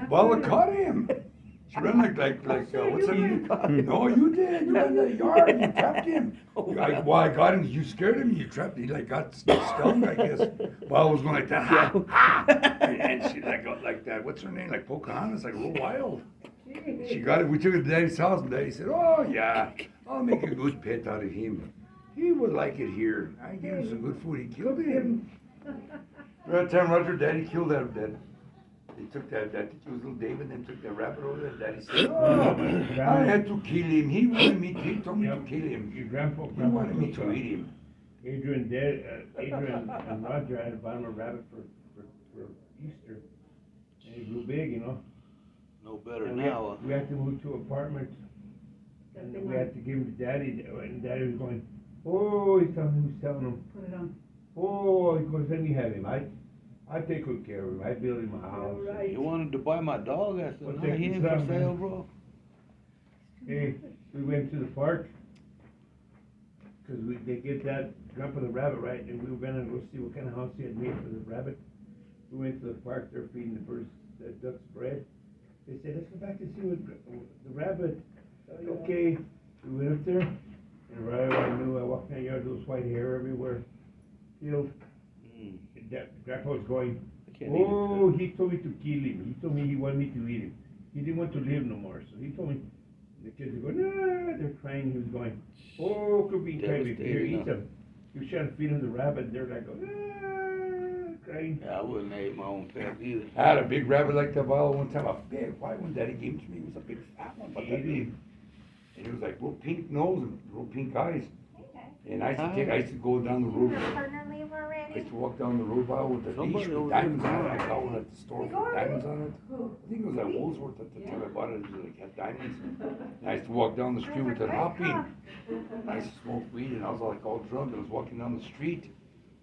Well, I caught him. She ran what's her name? No, you did. You ran in the yard. You trapped him. I got him. You scared him. You trapped him. He like got stung, I guess. Well, I was going like that. Ha, ha. And she like got like that. What's her name? Like Pocahontas, like real wild. She got it. We took it to Daddy's house, and Daddy said, "Oh yeah, I'll make a good pet out of him. He would like it here. I gave him some good food. He killed him." That time, Roger, Daddy killed that. They took that it was little David, and took that rabbit over there. Daddy said, "Oh, I had to kill him. He wanted me. He told me to kill him. Your grandpa He wanted me to eat him." Adrian and Roger had to buy him a rabbit for Easter, and he grew big, you know. No better And now. we had to move to an apartment, and we had to give him to Daddy, and Daddy was going, "Oh," he's telling him, Put it on. "Oh," he goes, "Let me have him. I take good care of him. I build him a house." Right. You wanted to buy my dog? I said, Well, no, take he his ain't for time, sale, man. bro. Hey, we went to the park, cause they get that Grandpa the rabbit, right, and we were gonna go see what kind of house he had made for the rabbit. We went to the park, they're feeding the birds, the ducks bread. They said, "Let's go back and see what the rabbit." Okay, we went up there, and right away I knew, I walked in the yard, there was white hair everywhere. Field, Grandpa was going, I can't eat "Oh, he told me to kill him. He told me he wanted me to eat him. He didn't want to live no more, so he told me." The kids are going, "Ah," they're crying. He was going, "Oh, could be crying. Here, Devastating, eat them." He was trying to feed him the rabbit, and they're like, "Ah," crying. Yeah, I wouldn't have ate my own pet either. I had a big rabbit like that bottle one time, a big white one. Daddy gave it to me. It was a big fat one, but that big. And it was like real pink nose and real pink eyes. And I used to go down the road. Partner leave I already? used to walk down the road by with the Somebody leash over with there diamonds on it. was I got one at the store with diamonds on it. I think it was at Woolsworth at the time I bought it. It was like had diamonds. And I used to walk down the street with it hopping. I used to smoke weed and I was like all drunk. I was walking down the street,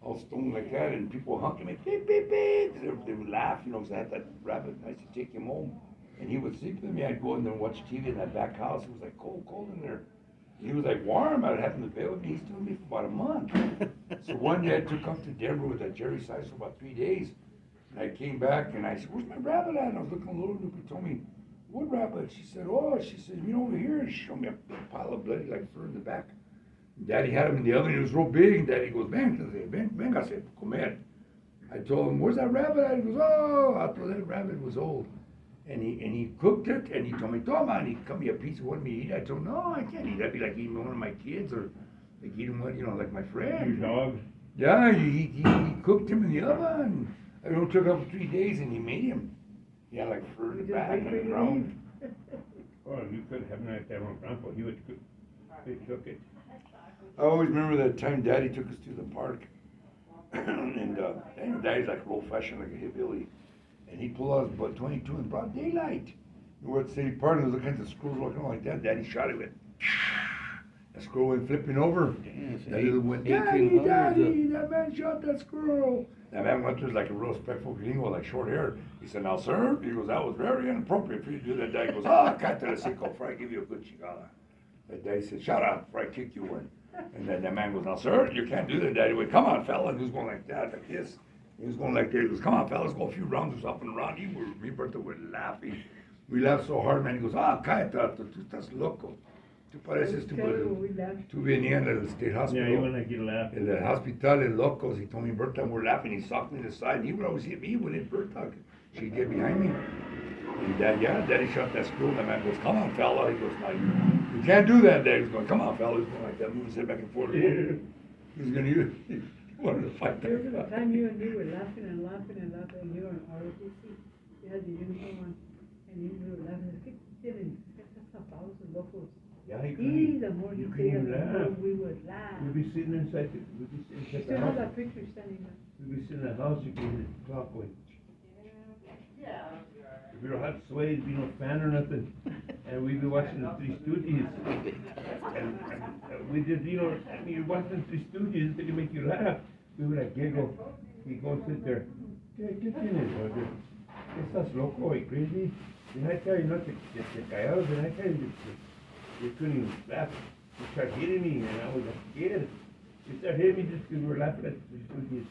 all stoned like that, and people were honking me, beep, beep, beep. They would laugh, you know, because I had that rabbit. I used to take him home. And he would sleep with me. I'd go in there and watch TV in that back house. It was like cold in there. He was like warm. I'd have him to bed with me. He's doing me for about a month. So one day I took him to Denver with that Jerry size for about 3 days. And I came back and I said, "Where's my rabbit at?" And I was looking a little loop. He told me, "What rabbit?" She said, she said, "You know, over here." And she showed me a big pile of bloody like fur in the back. And Daddy had him in the oven. He was real big. And Daddy goes, venga, se comer. I told him, "Where's that rabbit at?" He goes, I thought that rabbit was old. And he cooked it, and he told me, "Toma," and he cut me a piece of what me eat. I told him, "No, I can't eat. That'd be like eating one of my kids, or like eating one, you know, like my friend." Your dog. Yeah, he cooked him in the oven. I don't took up 3 days, and he made him. He had like fur in the back and the ground. Oh, you could have not that on Grandpa. He would cook. They took it. I always remember that time Daddy took us to the park, and Daddy's like old fashioned, like a hillbilly. And he pulled out his butt 22 in broad daylight. We were at the city park, and there was all kinds of squirrels walking around like that. Daddy shot it with. That squirrel went flipping over. Damn, That little went, "Daddy, that man shot that squirrel." That man went through like a real respectful gringo, like short hair. He said, "Now, sir," he goes, "that was very inappropriate for you to do that." Daddy goes, "Cállate the hocico before I give you a good chingada." That Daddy said, "Shut up before I kick you one." And then that man goes, "Now, sir, you can't do that." Daddy went, "Come on, fella." And he was going like that, like this. He was going like this. He goes, "Come on, fellas, go a few rounds up and around." Me and Bertha were laughing. We laughed so hard, man. He goes, cállate, tú estás loco. Tú pareces tú venías del state hospital. Yeah, you want to get a laugh. In the hospital de locos. He told me, Bertha, and we're laughing. He socked me in the side. And he would always hit me when hit Bertha. She'd get behind me. And Daddy shot that screw. And the man goes, "Come on, fella." He goes, "No, you can't do that." Daddy was going, "Come on, fella." He's going like that, moving his head back and forth. He's going to he wanted to fight There was a that time guy. you and me were laughing and laughing and laughing, and you were in ROTC. You had the uniform on, and you were laughing. ¿Qué tienen? Estas tapados and locos. Yeah, he Y the more you you couldn't say even it, the more laugh. we would laugh. We'd be sitting inside the, we'd be sitting You inside the still have house. that picture standing there. We'd be sitting in the house, you could hear the clock going. If you don't have sway, you know, fan or nothing. And we'd be watching the Three Stooges. And we did, you know, I mean, you're watching the Three Stooges, they can make you laugh. We would like giggle. He'd go and sit there. ¿Qué tienes, Roger? ¿Estás loco y crazy? Didn't I tell you not to get callado? Didn't I tell you you couldn't even laugh? You started hitting me, and I was like, scared. You started hitting me just because we were laughing at the Three Stooges.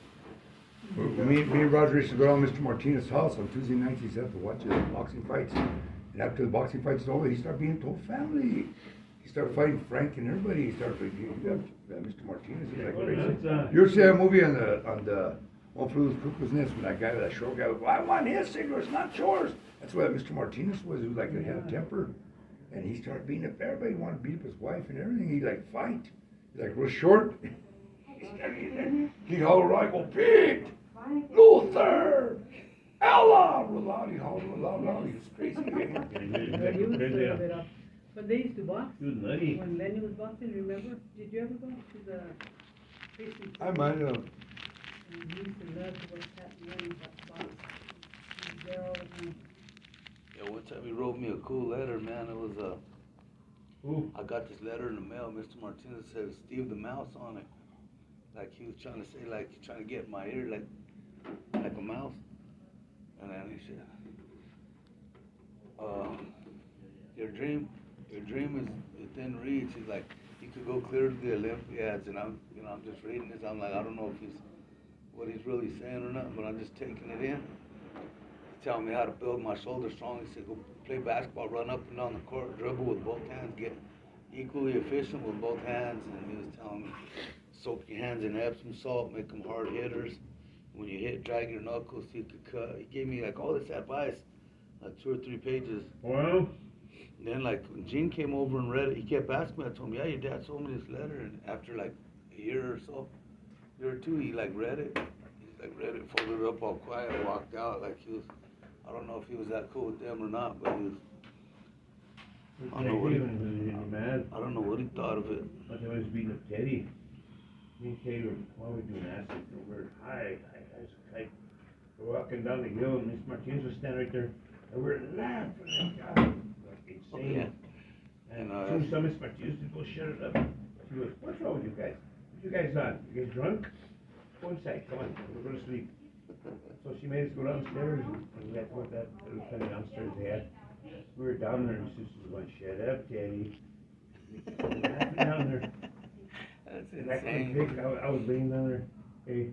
Me and Roger used to go down to Mr. Martinez's house on Tuesday nights. He'd have to watch the boxing fights. And after the boxing fights was over, he started being the whole family. He started fighting Frank and everybody. He started Mr. Martinez. He was like crazy. You ever see that movie on the One Flew the Cuckoo's Nest when that guy, that short guy, was, I want his cigarettes, not yours. That's what Mr. Martinez was. He was like, he had a temper. And he started beating up everybody. He wanted to beat up his wife and everything. He'd like fight. He's like real short. He'd holler around, go, Pete, Luther, Ella, real loud. He'd holler real loud. He was crazy. But he was a little bit up. But they used to box. He was nutty. When Lenny was boxing, remember? Did you ever go to the Christian? I might have. And he used to love to watch that Lenny box. He was there all the time. Yeah, one time he wrote me a cool letter, man. It was Who? I got this letter in the mail. Mr. Martinez said Steve the Mouse on it. Like he was trying to say, like he's trying to get in my ear, like a mouse. And then he said, your dream is within reach. He's like, you could go clear to the Olympiads. And I'm just reading this. I'm like, I don't know if what he's really saying or not, but I'm just taking it in. He's telling me how to build my shoulder strong. He said, go play basketball, run up and down the court, dribble with both hands, get equally efficient with both hands. And he was telling me, soak your hands in Epsom salt, make them hard hitters. When you hit, drag your knuckles so you could cut. He gave me like all this advice, like 2 or 3 pages. Well, And then like when Gene came over and read it, he kept asking me. I told him, yeah, your dad told me this letter. And after like a year or two, he like read it. He like read it, folded it up all quiet, and walked out. Like he was, I don't know if he was that cool with them or not, but he was. I don't know what he mad. I don't know what he thought of it. But they was beating up Teddy. Me and Teddy were, while we were doing acid, we were high. We're walking down the hill, and Miss Martinez was standing right there, and we're laughing like insane. Oh, yeah. And And, soon some Miss Martinez would go shut it up. She goes, what's wrong with you guys? What you guys on? You guys drunk? Go inside, come on, we're gonna sleep. So she made us go downstairs, and that's what that little kind of downstairs they had. We were down there, and Sister was going, shut up, Teddy. Laughing down there. That's And I insane. couldn't think, I was laying down there, hey,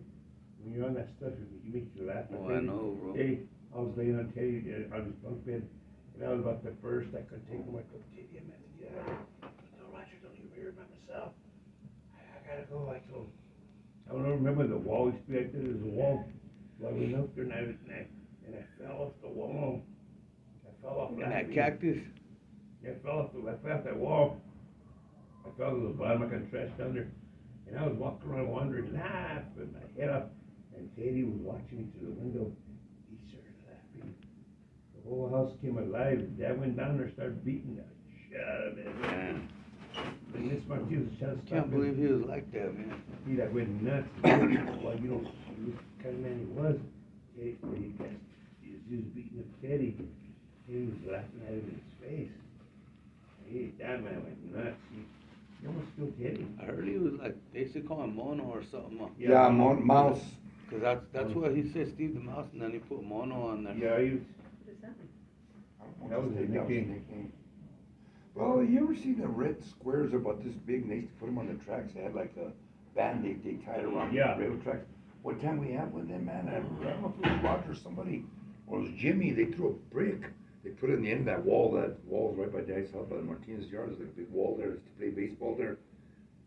when you're on that stuff, you make you laugh. Oh, I know, bro. Hey, I was laying on Teddy, on his bunk bed, and I was about the first, I couldn't take him, I go, Teddy, I'm at the, no, Roger, don't leave me here by myself. I gotta go, I told him. I don't remember the wall, we expected there was a wall. So I went up there and I fell off the wall. I fell off. And that cactus. Yeah, I fell off that wall. I fell to the bottom, I got trashed down there. And I was walking around wandering, laughing my head up. And Teddy was watching me through the window. He started laughing. The whole house came alive. Dad went down there and started beating the shit out of it. Man. And Miss Martinez was trying to stop Can't him. believe he was like that, man. He like went nuts. Well, you know, he was the kind of man he was. He was beating up Teddy. He was laughing at him in his face. That man went nuts. He almost killed Teddy. I heard he was like, they used to call him Mono or something. Yeah, mouse. Cause that's what he said, Steve the Mouse, and then he put Mono on there. Yeah, he was. What is that? That was his nickname. Well, you ever see the red squares about this big, and they used to put them on the tracks, they had like a band-aid they tied around the Yeah. railroad tracks. One time we had one of them, man, I don't know if it was Roger or somebody, or it was Jimmy, they threw a brick, they put it in the end of that wall's right by Dad's house, by the Martinez yard, there's like a big wall there, to play baseball there,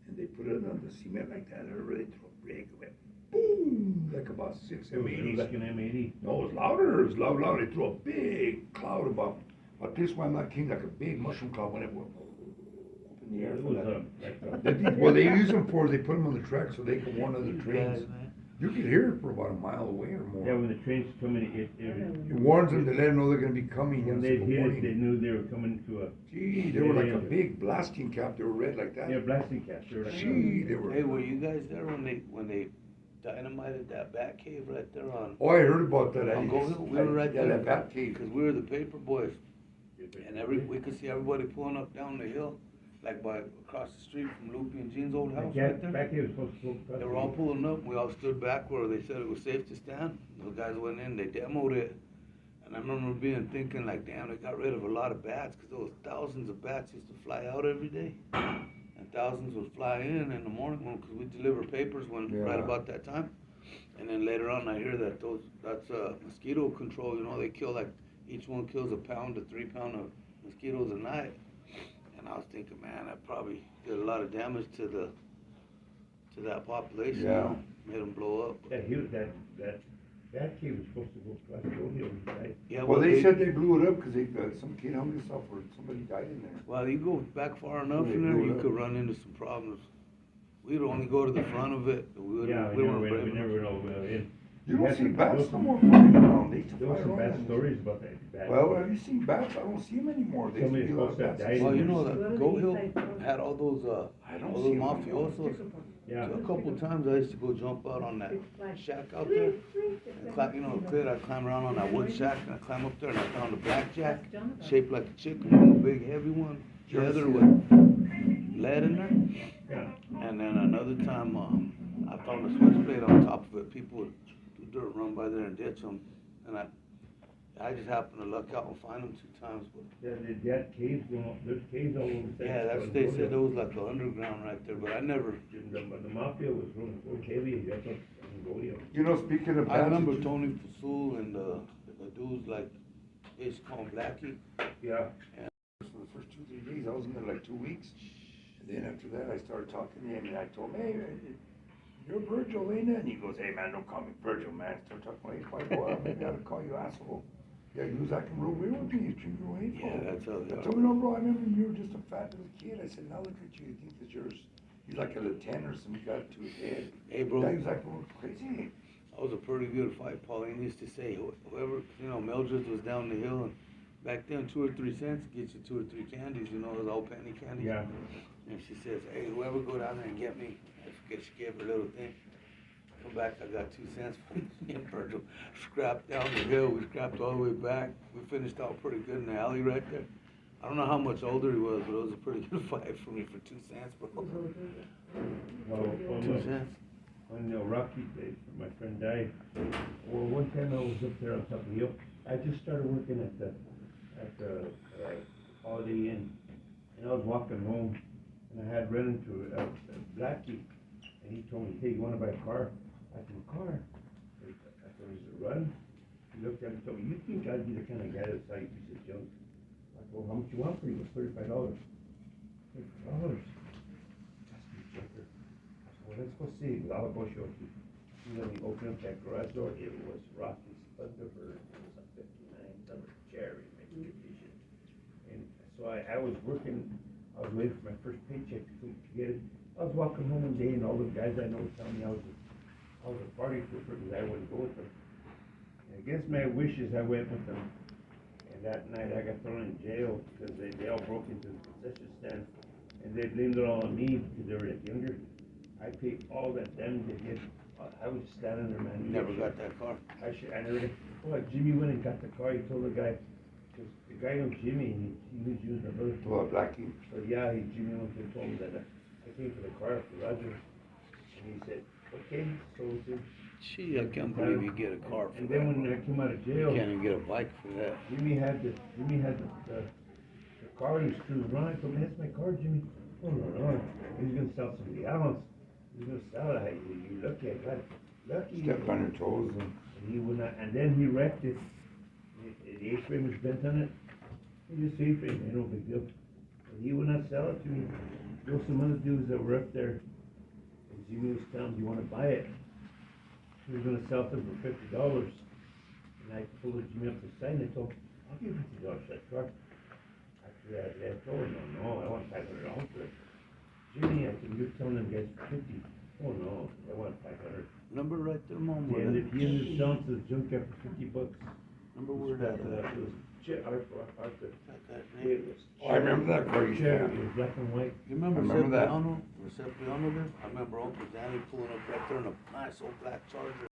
and they put it on the cement like that, and they threw a brick, it went boom, like about 6 It was M80s. like an M80. No, it was louder. It was loud. They threw a big cloud about this one that came like a big mushroom cloud when it went up in the air. It for was that. Well, they use them for, they put them on the track so they can warn other These trains. guys, man. You could hear it for about a mile away or more. Yeah, when the trains come in, It warns them to let them know they're gonna be coming. when and they it's a hit it, warning. they knew they were coming to a. Gee, they were like a big blasting cap. They were red like that. Yeah, blasting caps. They were like. Gee, they were. Hey, were you guys there when they dynamited that bat cave right there on? Oh, I heard about that. On Gold Hill? We were right Yeah, there. that bat cave. Cause we were the paper boys, and we could see everybody pulling up down the hill, like by across the street from Loopy and Gene's old house right there. Back here was supposed to go. They were all pulling up, we all stood back where they said it was safe to stand. The guys went in, they demoed it. And I remember thinking like, damn, they got rid of a lot of bats, cause there was thousands of bats used to fly out every day. And thousands would fly in the morning, cause we deliver papers right Yeah. about that time. And then later on, I hear that that's mosquito control, you know, they kill like, each one kills a pound to 3 pound of mosquitoes a night. And I was thinking, man, that probably did a lot of damage to that population, you Yeah. know, made them blow up. That kid was supposed to go across the rodeo, right? Yeah, Well, they said they blew it up because some kid hung himself or somebody died in there. Well, you go back far enough They in there, blew it you up. could run into some problems. We'd only go to the front of it. We Yeah, we weren't we brave never enough. know, in. You don't had see some- bats those- no more flying around. They used to There fly were some around. bad stories about that. Bad Well, stories. have you seen bats? I don't see them anymore. They used to Somebody be a lot of supposed to have bats. died Well, you in know there. that Go to the Goat Hill east side. had all those I don't all see those 'em anymore. mafiosos. Yeah. So a couple times I used to go jump out on that shack out there and climb, you know, I'd climb around on that wood shack and I'd climb up there and I found a blackjack shaped like a chicken, a big heavy one, You ever leather see with lead in there. Yeah. And then another time, I found a switchblade on top of it. People would do dirt, run by there and ditch them. And I just happened to luck out and find them 2 times. But That caves, there's caves all over the. yeah, that's, they said it was like the underground right there, but I never. The mafia was real heavy, that's what, rodeo. You know, speaking of bats. I remember did you- Tony Fasul and the dudes like, they used to call him Blackie. Yeah. For the first 2-3 days, I was in there like 2 weeks. And then after that, I started talking to him and I told him, hey, you're Virgil, ain't it? And he goes, hey man, don't call me Virgil, man. Start talking like, well, maybe I ought to call you asshole. Yeah, you was acting real weird with me, you treat me real hateful. Yeah, that's how they I are. told him, no bro, I remember you were just a fat little kid. I said, now look at you, you think that you're like a lieutenant or something, you got it to his head. Hey, bro. Yeah, he was acting real crazy. That was a pretty good fight. Pauline used to say, whoever, you know, Mildred's was down the hill, and back then 2 or 3 cents gets you 2 or 3 candies, you know, those all penny candies. Yeah. And she says, hey, whoever go down there and get me, I forget she gave her a little thing. Come back, I got 2 cents for me and Virgil. Scrapped down the hill, we scrapped all the way back. We finished out pretty good in the alley right there. I don't know how much older he was, but it was a pretty good fight for me for 2 cents, bro. Well, 2 cents. when Rocky, my friend died, well, one time I was up there on top of the hill, I just started working at the Holiday Inn, and I was walking home, and I had run into a Blackie, and he told me, hey, you wanna buy a car? I said, a car? I said, is it run? He looked at me and told me, you think I'd be the kind of guy that's sell you piece of junk? I said, well, how much you want for it? It was $35. $35? That's me, junker. I said, well, let's go see. Well, I'll go show it to you. And then we opened up that garage door, it was Rocky's Thunderbird, it was a '59 Thunder Cherry, mint condition. And so I was working, I was waiting for my first paycheck to get it. I was walking home one day and all the guys I know telling me I was a party trooper because I wouldn't go with them. And against my wishes, I went with them. And that night I got thrown in jail because they all broke into the concession stand. And they blamed it all on me because they were younger. I paid all that damage they did. I was standing there, man. You never got that car. I never did. Well, Jimmy went and got the car. He told the guy, because the guy knows Jimmy, and he was using the brother. Well, Blackie. So yeah, Jimmy went and told him that I came for the car for Roger. And he said, okay, so Gee, I can't believe you get a car for and that. then when I came out of jail, You can't even get a bike for that. Jimmy had the car he was cruising around. I told him, that's my car, Jimmy. Oh, no. He's gonna sell somebody else. He's gonna sell it. You lucky I got it. Lucky. Stepped on your toes and. And he would not, and then he wrecked it. The A-frame was bent on it. He just A-frame, no big deal. But he would not sell it to me. There were some other dudes that were up there. And Jimmy was telling him, do you wanna buy it? He was gonna sell it to him for $50. And I pulled Jimmy up to the side and I told him, I'll give you $50 for that truck. Actually, I told him, no, I want $500 for it. Jimmy, I said, you're telling them guys for 50. Oh no, I want 500. Remember right there, Mom? He ended up selling to the junkyard for $50. Remember where that, It was Arthur. that It name? was. Oh, I remember that car you Cherry, had. it was black and white. You remember I remember that. Sepiano? Where Sepiano lived? I remember Uncle Danny pulling up right there in a nice old black Charger.